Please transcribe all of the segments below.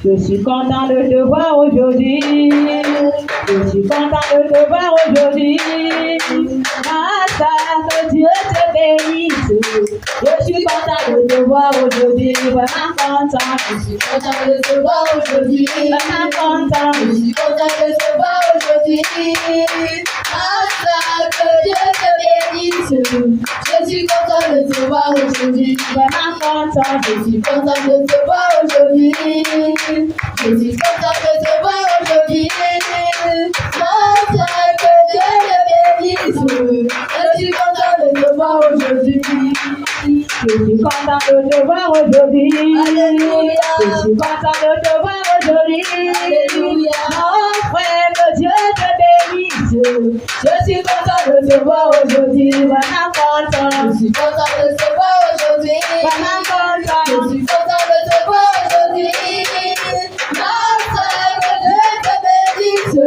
Je suis content de te voir aujourd'hui. Je suis content de te voir aujourd'hui. Que Dieu te bénisse. Je suis content de te voir aujourd'hui. Vraiment content. Je suis content de te voir aujourd'hui. Vraiment content. Je suis content de te voir aujourd'hui. Que Dieu te bénisse. Je suis content de te voir aujourd'hui. Vraiment content. Je suis content de te voir aujourd'hui. Je suis content de te voir aujourd'hui. Que Dieu te bénisse. Je suis content de te voir aujourd'hui. Je suis content de te voir aujourd'hui. Alléluia. Je suis content de te voir aujourd'hui. Alléluia. Mon frère, que Dieu te bénisse. Je suis content de te voir aujourd'hui. Vraiment content. Je suis content de te voir aujourd'hui. Vraiment content. Je suis content de te voir aujourd'hui. Que Dieu te bénisse.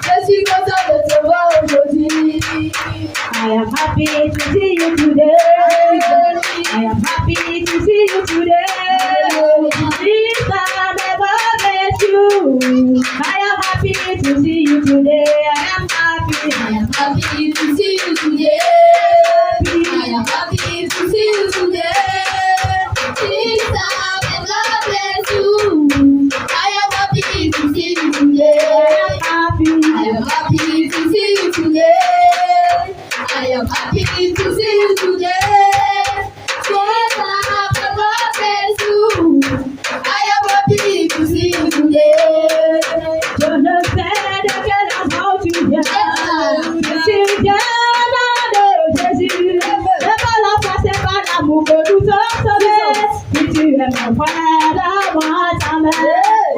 Je suis content de te voir aujourd'hui. I am happy to see you today. I am happy to see you today. Jesus, never bless you. I am happy to see you today. I am happy. I am happy to see you today. I am happy to see you today. Jesus, never bless you. I am happy to see you today. I am happy. I am happy to see you today. I am happy to see you today. Jesus, never bless you. I am happy to see you today. Je ne sais de quel endroit tu viens. Tu viens de Jésus. C'est pas la foi, c'est pas l'amour que nous sommes sauvés. Si tu es mon frère, donne-moi ta main.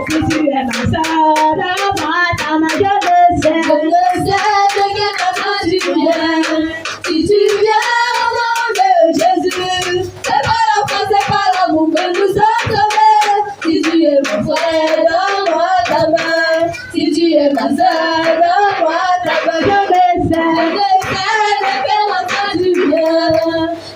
Si tu es ma soeur, donne-moi ta main. Je le sais. Je ne sais de quel endroit tu viens. Si tu viens au nom de Jésus, c'est pas la foi, c'est pas l'amour que nous sommes sauvés. Si tu es mon frère, donne-moi ta main. Si tu es ma soeur, donne-moi ta main. Je le sais. Je ne sais de quel endroit tu viens.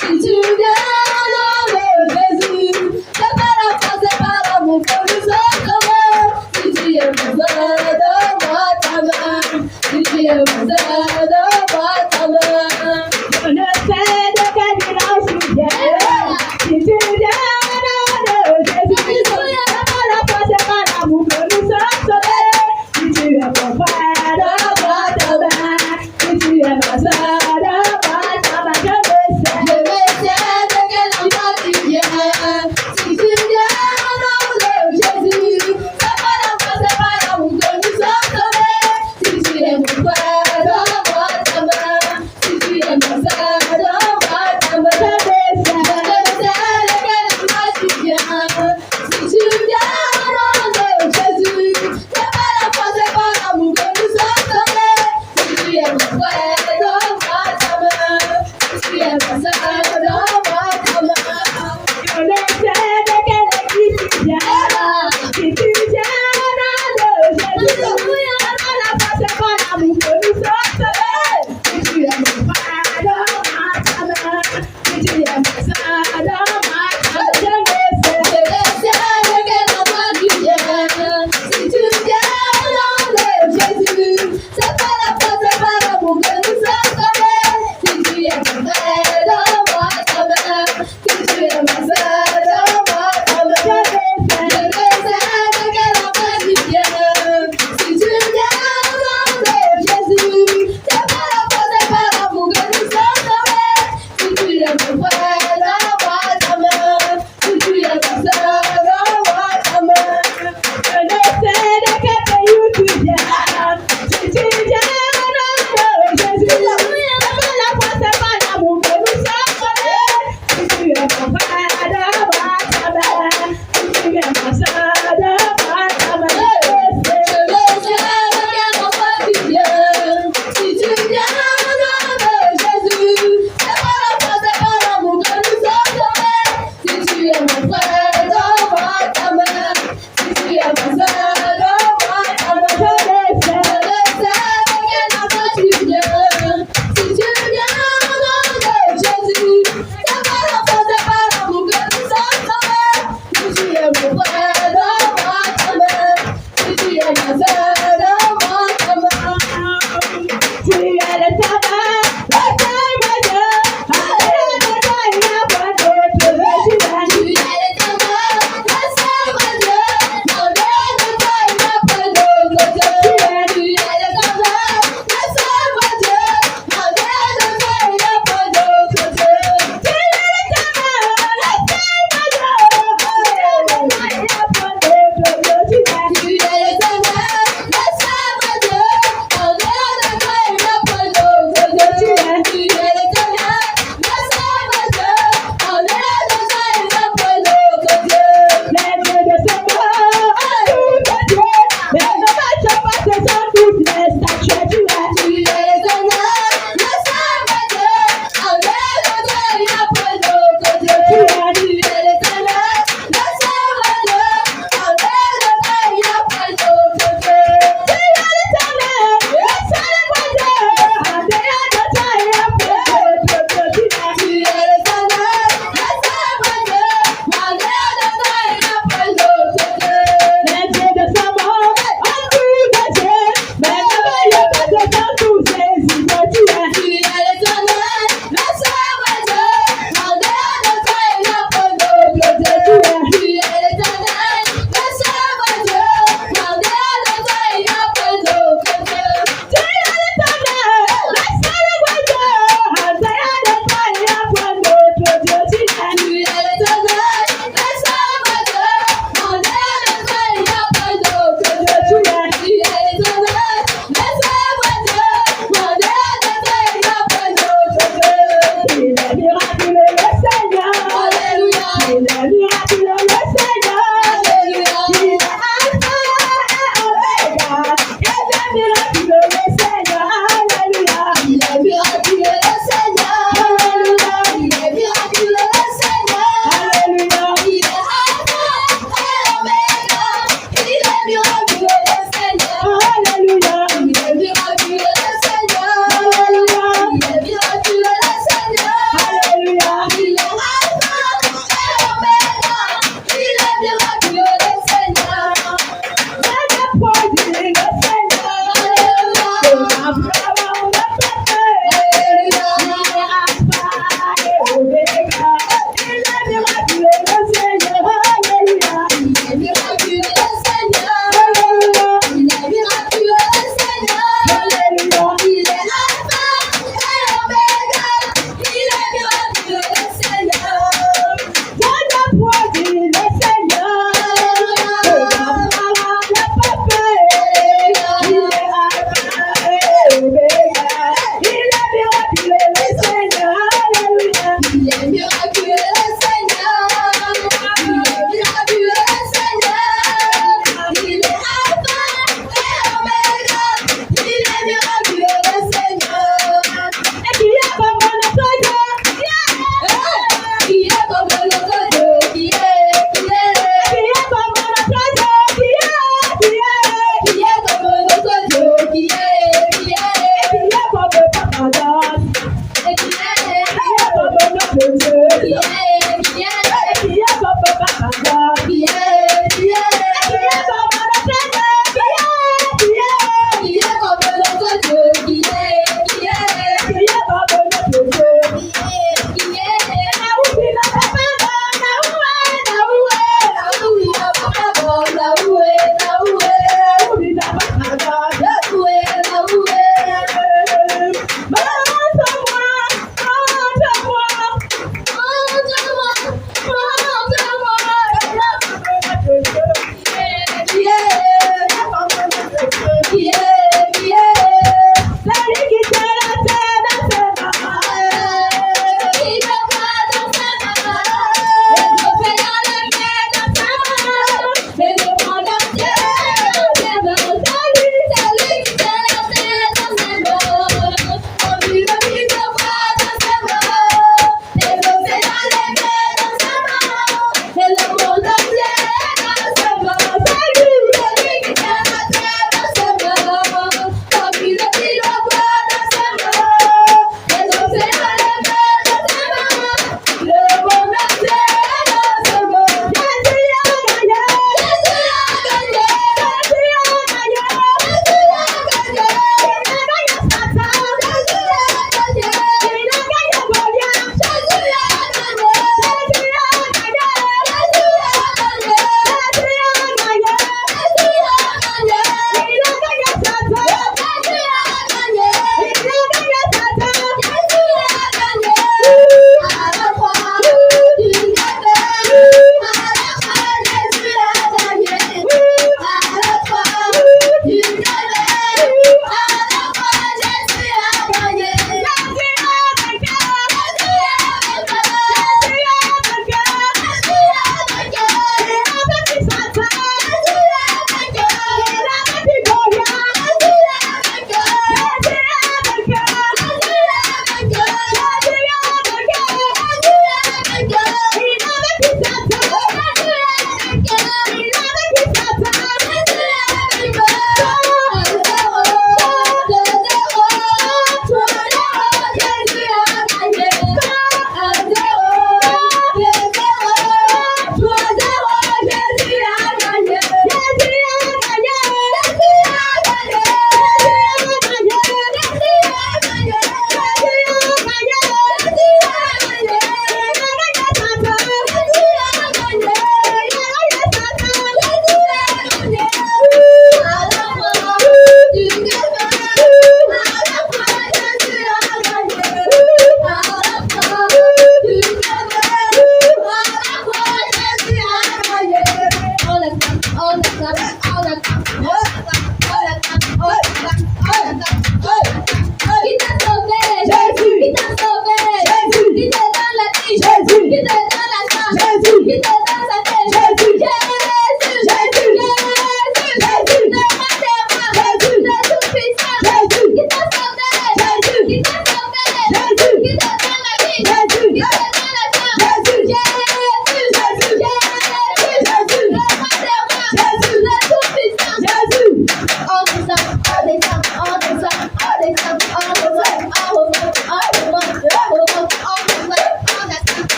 Si tu viens au nom de Jésus, c'est pas la foi, c'est pas l'amour que nous sommes sauvés. Si tu es mon soeur, donne-moi ta main. Si tu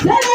C'est